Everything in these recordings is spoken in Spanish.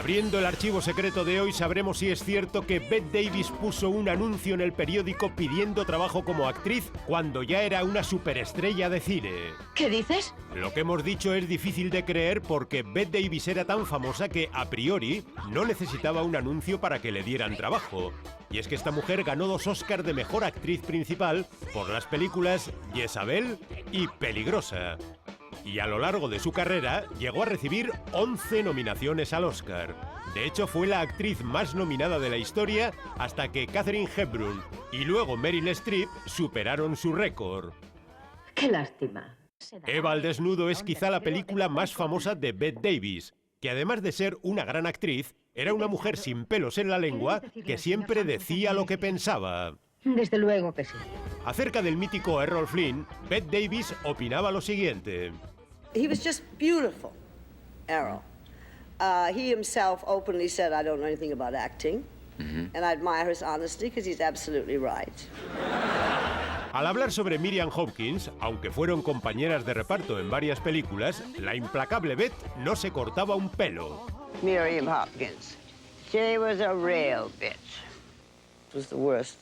Abriendo el archivo secreto de hoy sabremos si es cierto que Bette Davis puso un anuncio en el periódico pidiendo trabajo como actriz cuando ya era una superestrella de cine. ¿Qué dices? Lo que hemos dicho es difícil de creer porque Bette Davis era tan famosa que, a priori, no necesitaba un anuncio para que le dieran trabajo. Y es que esta mujer ganó 2 Oscars de Mejor Actriz Principal por las películas Jezabel y Peligrosa. Y a lo largo de su carrera llegó a recibir 11 nominaciones al Oscar. De hecho, fue la actriz más nominada de la historia hasta que Katharine Hepburn y luego Meryl Streep superaron su récord. ¡Qué lástima! Eva al desnudo es quizá la película más famosa de Bette Davis, que además de ser una gran actriz, era una mujer sin pelos en la lengua que siempre decía lo que pensaba. Desde luego que sí. Acerca del mítico Errol Flynn, Bette Davis opinaba lo siguiente. He was just beautiful, Errol. He himself openly said, I don't know anything about acting. And I admire his honesty because he's absolutely right. Al hablar sobre Miriam Hopkins, aunque fueron compañeras de reparto en varias películas, la implacable Bette no se cortaba un pelo. Miriam Hopkins. She was a real bitch. Was the worst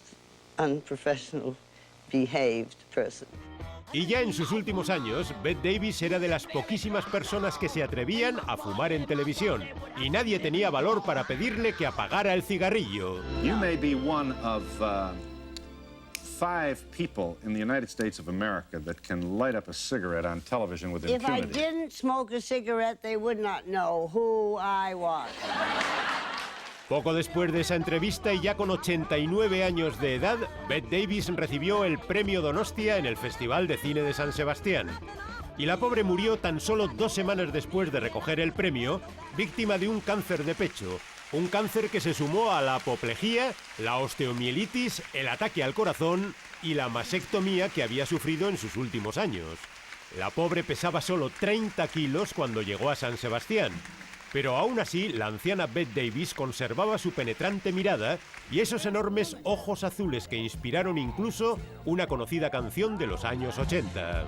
unprofessional behaved person. Y ya en sus últimos años, Bette Davis era de las poquísimas personas que se atrevían a fumar en televisión, y nadie tenía valor para pedirle que apagara el cigarrillo. You may be one of 5 people in the United States of America that can light up a cigarette on television with impunity. If I didn't smoke a cigarette, they would not know who I was. Poco después de esa entrevista y ya con 89 años de edad, Bette Davis recibió el premio Donostia en el Festival de Cine de San Sebastián. Y la pobre murió tan solo 2 semanas después de recoger el premio, víctima de un cáncer de pecho. Un cáncer que se sumó a la apoplejía, la osteomielitis, el ataque al corazón y la mastectomía que había sufrido en sus últimos años. La pobre pesaba solo 30 kilos cuando llegó a San Sebastián. Pero aún así, la anciana Bette Davis conservaba su penetrante mirada y esos enormes ojos azules que inspiraron incluso una conocida canción de los años 80.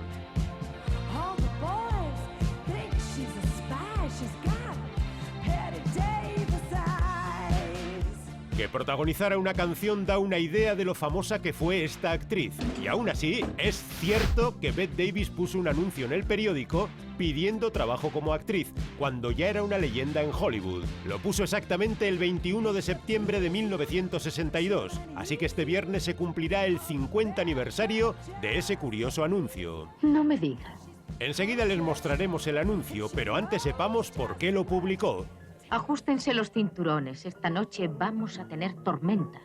Que protagonizara una canción da una idea de lo famosa que fue esta actriz. Y aún así, es cierto que Bette Davis puso un anuncio en el periódico pidiendo trabajo como actriz, cuando ya era una leyenda en Hollywood. Lo puso exactamente el 21 de septiembre de 1962, así que este viernes se cumplirá el 50 aniversario de ese curioso anuncio. No me digas. Enseguida les mostraremos el anuncio, pero antes sepamos por qué lo publicó. Ajustense los cinturones. Esta noche vamos a tener tormenta.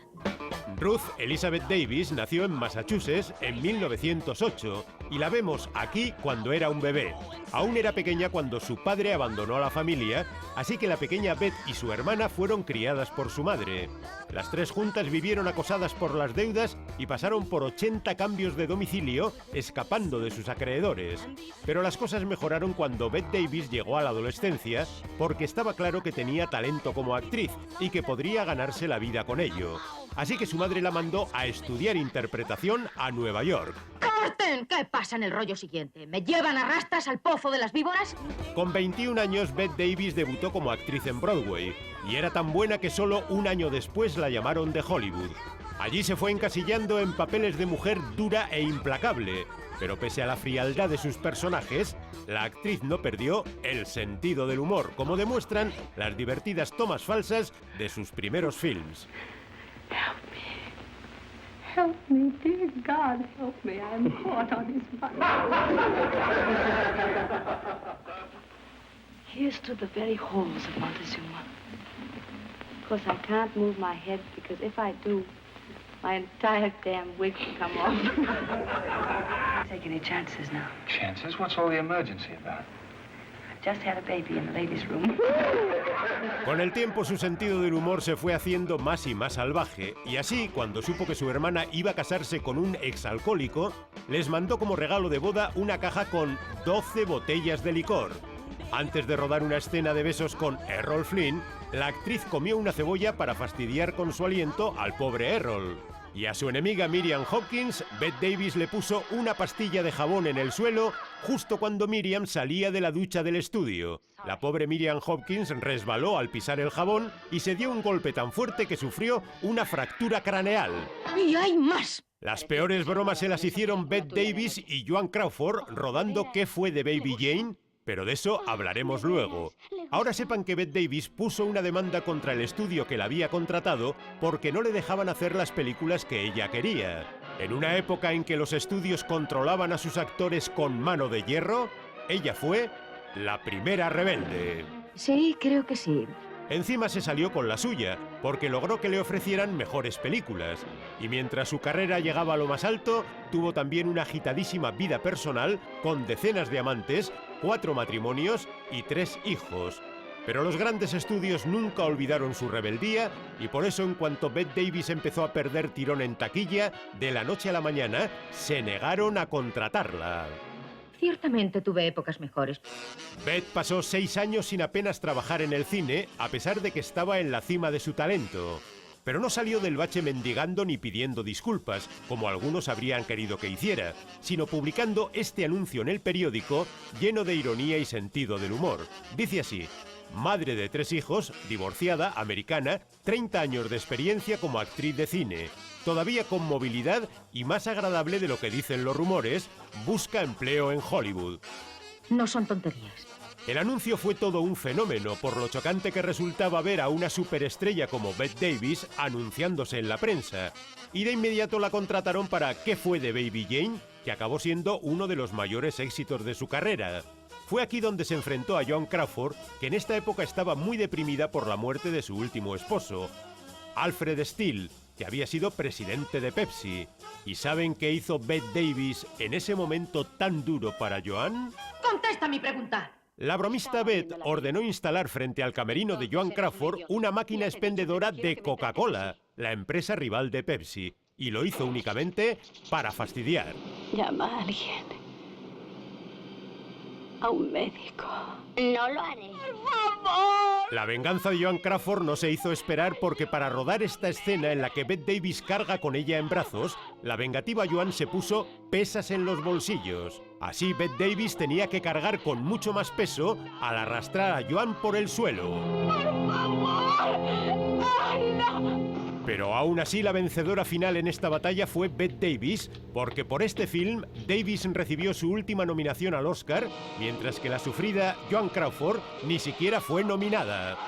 Ruth Elizabeth Davis nació en Massachusetts en 1908 y la vemos aquí cuando era un bebé. Aún era pequeña cuando su padre abandonó a la familia, así que la pequeña Bette y su hermana fueron criadas por su madre. Las 3 juntas vivieron acosadas por las deudas y pasaron por 80 cambios de domicilio, escapando de sus acreedores. Pero las cosas mejoraron cuando Bette Davis llegó a la adolescencia, porque estaba claro que tenía talento como actriz y que podría ganarse la vida con ello. Así que su madre la mandó a estudiar interpretación a Nueva York. ¡Corten! ¿Qué pasa en el rollo siguiente? ¿Me llevan a rastas al pozo de las víboras? Con 21 años, Bette Davis debutó como actriz en Broadway y era tan buena que solo un año después la llamaron de Hollywood. Allí se fue encasillando en papeles de mujer dura e implacable, pero pese a la frialdad de sus personajes, la actriz no perdió el sentido del humor, como demuestran las divertidas tomas falsas de sus primeros films. Help me. Help me, dear God, help me. I'm caught on his mind. Here's to the very halls of Montezuma. Of course, I can't move my head because if I do, my entire damn wig will come off. Take any chances now. Chances? What's all the emergency about? Just had a baby in the ladies' room. Con el tiempo su sentido del humor se fue haciendo más y más salvaje, y así, cuando supo que su hermana iba a casarse con un exalcohólico, les mandó como regalo de boda una caja con 12 botellas de licor. Antes de rodar una escena de besos con Errol Flynn, la actriz comió una cebolla para fastidiar con su aliento al pobre Errol. Y a su enemiga Miriam Hopkins, Bette Davis le puso una pastilla de jabón en el suelo justo cuando Miriam salía de la ducha del estudio. La pobre Miriam Hopkins resbaló al pisar el jabón y se dio un golpe tan fuerte que sufrió una fractura craneal. ¡Y hay más! Las peores bromas se las hicieron Bette Davis y Joan Crawford rodando ¿Qué fue de Baby Jane? Pero de eso hablaremos luego. Ahora sepan que Bette Davis puso una demanda contra el estudio que la había contratado porque no le dejaban hacer las películas que ella quería. En una época en que los estudios controlaban a sus actores con mano de hierro, ella fue la primera rebelde. Sí, creo que sí. Encima se salió con la suya, porque logró que le ofrecieran mejores películas. Y mientras su carrera llegaba a lo más alto, tuvo también una agitadísima vida personal con decenas de amantes, 4 matrimonios y 3 hijos. Pero los grandes estudios nunca olvidaron su rebeldía y por eso en cuanto Bette Davis empezó a perder tirón en taquilla, de la noche a la mañana se negaron a contratarla. Ciertamente tuve épocas mejores. Bette pasó 6 años sin apenas trabajar en el cine, a pesar de que estaba en la cima de su talento. Pero no salió del bache mendigando ni pidiendo disculpas, como algunos habrían querido que hiciera, sino publicando este anuncio en el periódico lleno de ironía y sentido del humor. Dice así: madre de 3 hijos, divorciada, americana, 30 años de experiencia como actriz de cine. Todavía con movilidad y más agradable de lo que dicen los rumores, busca empleo en Hollywood. No son tonterías. El anuncio fue todo un fenómeno, por lo chocante que resultaba ver a una superestrella como Bette Davis anunciándose en la prensa. Y de inmediato la contrataron para ¿Qué fue de Baby Jane?, que acabó siendo uno de los mayores éxitos de su carrera. Fue aquí donde se enfrentó a Joan Crawford, que en esta época estaba muy deprimida por la muerte de su último esposo, Alfred Steele, que había sido presidente de Pepsi. ¿Y saben qué hizo Bette Davis en ese momento tan duro para Joan? ¡Contesta mi pregunta! La bromista Bette ordenó instalar frente al camerino de Joan Crawford una máquina expendedora de Coca-Cola, la empresa rival de Pepsi, y lo hizo únicamente para fastidiar. Llama a alguien. A un médico. No lo haré. La venganza de Joan Crawford no se hizo esperar porque para rodar esta escena en la que Bette Davis carga con ella en brazos, la vengativa Joan se puso pesas en los bolsillos. Así Bette Davis tenía que cargar con mucho más peso al arrastrar a Joan por el suelo. Pero aún así la vencedora final en esta batalla fue Bette Davis, porque por este film Davis recibió su última nominación al Oscar, mientras que la sufrida Joan Crawford ni siquiera fue nominada.